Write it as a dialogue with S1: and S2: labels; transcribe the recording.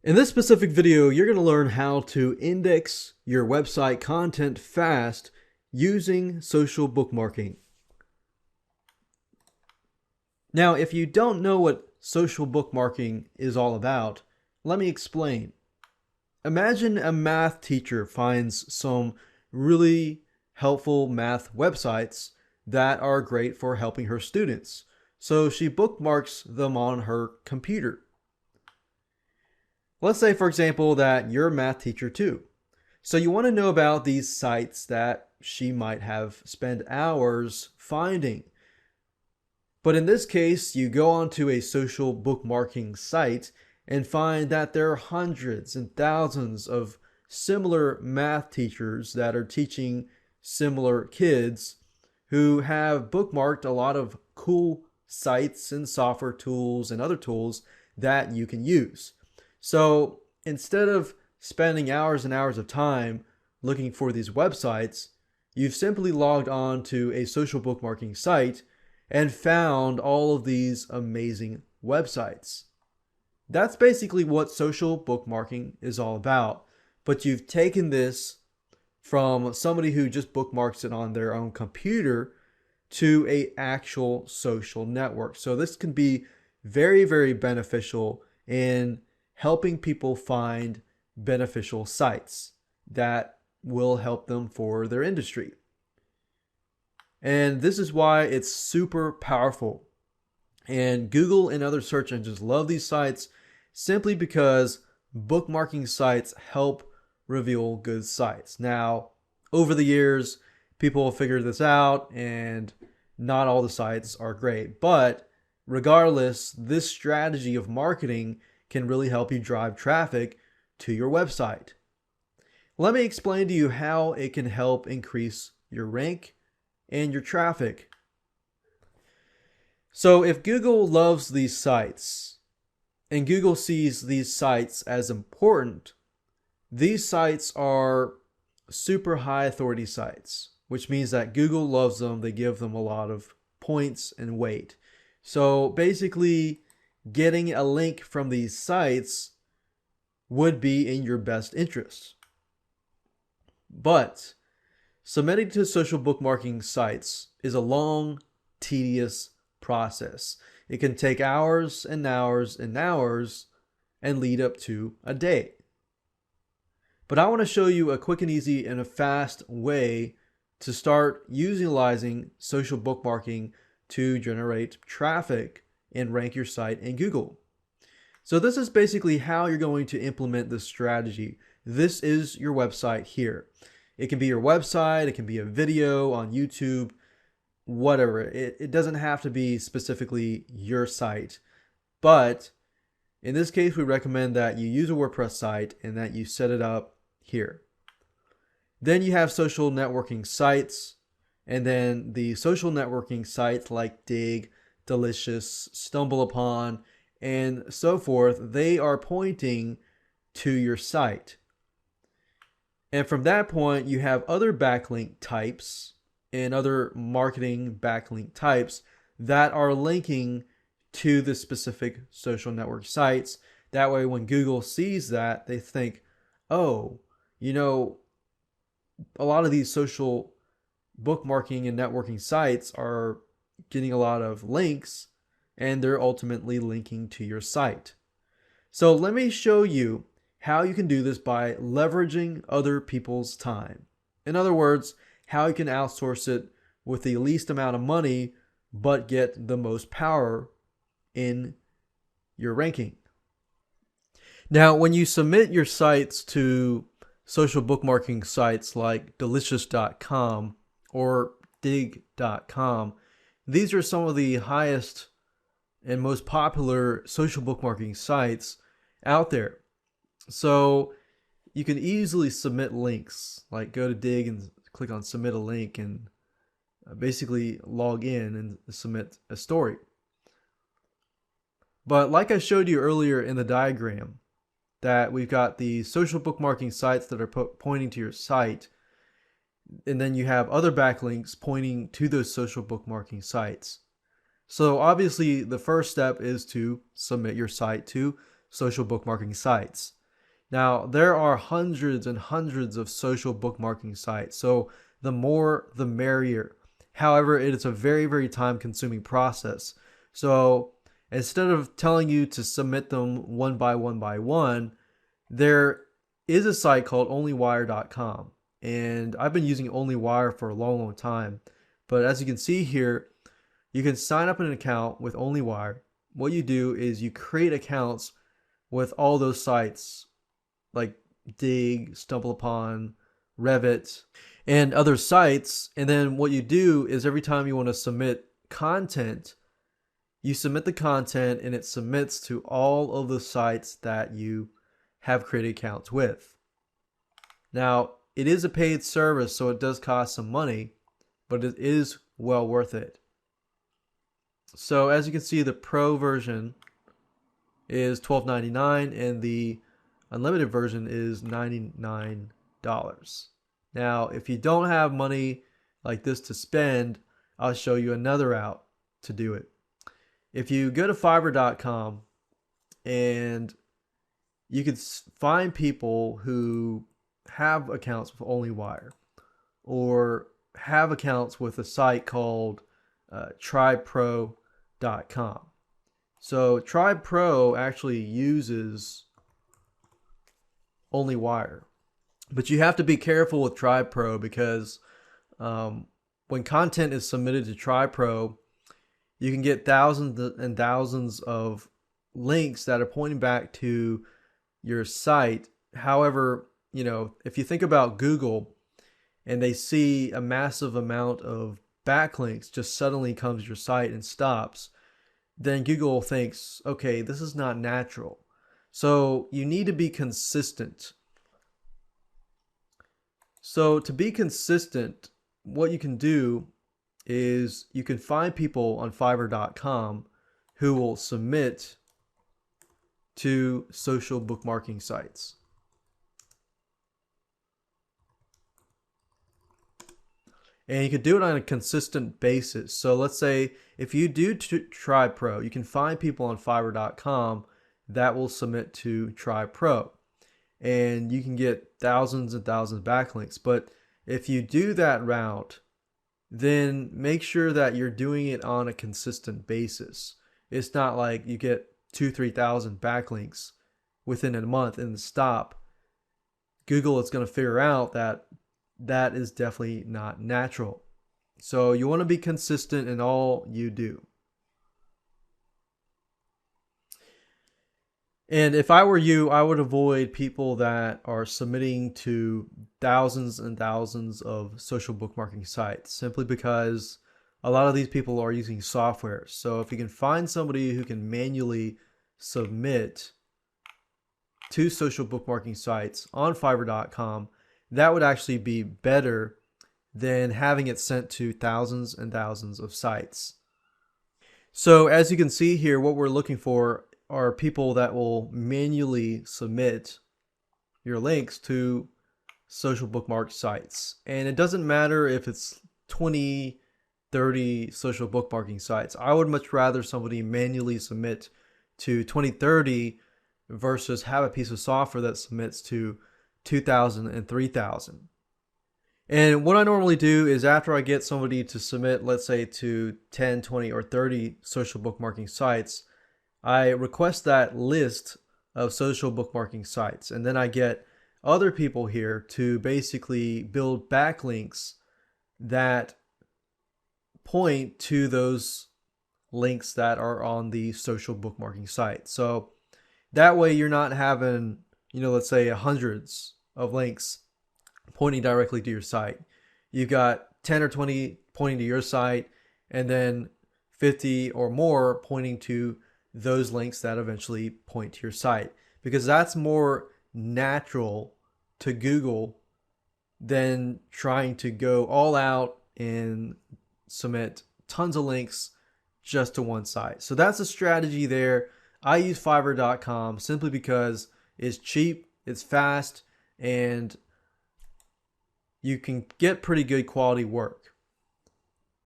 S1: In this specific video, you're going to learn how to index your website content fast using social bookmarking. Now, if you don't know what social bookmarking is all about, let me explain. Imagine a math teacher finds some really helpful math websites that are great for helping her students. So she bookmarks them on her computer. Let's say, for example, that you're a math teacher too. So you want to know about these sites that she might have spent hours finding. But in this case, you go onto a social bookmarking site and find that there are hundreds and thousands of similar math teachers that are teaching similar kids who have bookmarked a lot of cool sites and software tools and other tools that you can use. So instead of spending hours and hours of time looking for these websites, you've simply logged on to a social bookmarking site and found all of these amazing websites. That's basically what social bookmarking is all about. But you've taken this from somebody who just bookmarks it on their own computer to an actual social network. So this can be very, very beneficial in helping people find beneficial sites that will help them for their industry. And this is why it's super powerful. And Google and other search engines love these sites simply because bookmarking sites help reveal good sites. Now, over the years, people have figured this out, and not all the sites are great. But regardless, this strategy of marketing can really help you drive traffic to your website. Let me explain to you how it can help increase your rank and your traffic. So if Google loves these sites and Google sees these sites as important, these sites are super high authority sites, which means that Google loves them. They give them a lot of points and weight. So basically, getting a link from these sites would be in your best interest. But submitting to social bookmarking sites is a long, tedious process. It can take hours and hours and hours and lead up to a day. But I want to show you a quick and easy and a fast way to start utilizing social bookmarking to generate traffic and rank your site in Google. So this is basically how you're going to implement this strategy. This is your website here. It can be your website, it can be a video on YouTube, whatever. It doesn't have to be specifically your site. But in this case, we recommend that you use a WordPress site and that you set it up here. Then you have social networking sites, and then the social networking sites like Dig, Delicious, Stumble Upon, and so forth, they are pointing to your site. And from that point, you have other backlink types and other marketing backlink types that are linking to the specific social network sites. That way, when Google sees that, they think, oh, you know, a lot of these social bookmarking and networking sites are getting a lot of links, and they're ultimately linking to your site. So let me show you how you can do this by leveraging other people's time. In other words, how you can outsource it with the least amount of money but get the most power in your ranking. Now, when you submit your sites to social bookmarking sites like delicious.com or dig.com, these are some of the highest and most popular social bookmarking sites out there. So you can easily submit links, like go to Dig and click on submit a link and basically log in and submit a story. But like I showed you earlier in the diagram, that we've got the social bookmarking sites that are pointing to your site, and then you have other backlinks pointing to those social bookmarking sites. So obviously the first step is to submit your site to social bookmarking sites. Now, there are hundreds and hundreds of social bookmarking sites, so the more the merrier. However, it is a very, very time consuming process. So instead of telling you to submit them one by one, there is a site called onlywire.com. And I've been using OnlyWire for a long, long time. But as you can see here, you can sign up an account with OnlyWire. What you do is you create accounts with all those sites like Dig, StumbleUpon, Revit, and other sites. And then what you do is every time you want to submit content, you submit the content and it submits to all of the sites that you have created accounts with. Now, it is a paid service, so it does cost some money, but it is well worth it. So as you can see, the Pro version is $12.99 and the unlimited version is $99. Now, if you don't have money like this to spend, I'll show you another route to do it. If you go to Fiverr.com, and you can find people who have accounts with OnlyWire or have accounts with a site called TribePro.com. So TribePro actually uses OnlyWire, but you have to be careful with TribePro because when content is submitted to TribePro, you can get thousands and thousands of links that are pointing back to your site. However, if you think about Google and they see a massive amount of backlinks just suddenly comes to your site and stops, then Google thinks, okay, this is not natural. So you need to be consistent. So to be consistent, what you can do is you can find people on Fiverr.com who will submit to social bookmarking sites. And you can do it on a consistent basis. So let's say if you do TribePro, you can find people on Fiverr.com that will submit to TribePro. And you can get thousands and thousands of backlinks. But if you do that route, then make sure that you're doing it on a consistent basis. It's not like you get 2,000-3,000 backlinks within a month and stop. Google is going to figure out that that is definitely not natural. So you want to be consistent in all you do. And if I were you, I would avoid people that are submitting to thousands and thousands of social bookmarking sites simply because a lot of these people are using software. So if you can find somebody who can manually submit to social bookmarking sites on Fiverr.com, that would actually be better than having it sent to thousands and thousands of sites. So as you can see here, what we're looking for are people that will manually submit your links to social bookmark sites. And it doesn't matter if it's 20, 30 social bookmarking sites. I would much rather somebody manually submit to 20, 30 versus have a piece of software that submits to 2,000 and 3,000. And what I normally do is after I get somebody to submit, let's say to 10, 20, or 30 social bookmarking sites, I request that list of social bookmarking sites. And then I get other people here to basically build backlinks that point to those links that are on the social bookmarking site. So that way you're not having, let's say hundreds of links pointing directly to your site. You've got 10 or 20 pointing to your site and then 50 or more pointing to those links that eventually point to your site, because that's more natural to Google than trying to go all out and submit tons of links just to one site. So that's a strategy there. I use Fiverr.com simply because it's cheap, it's fast, and you can get pretty good quality work.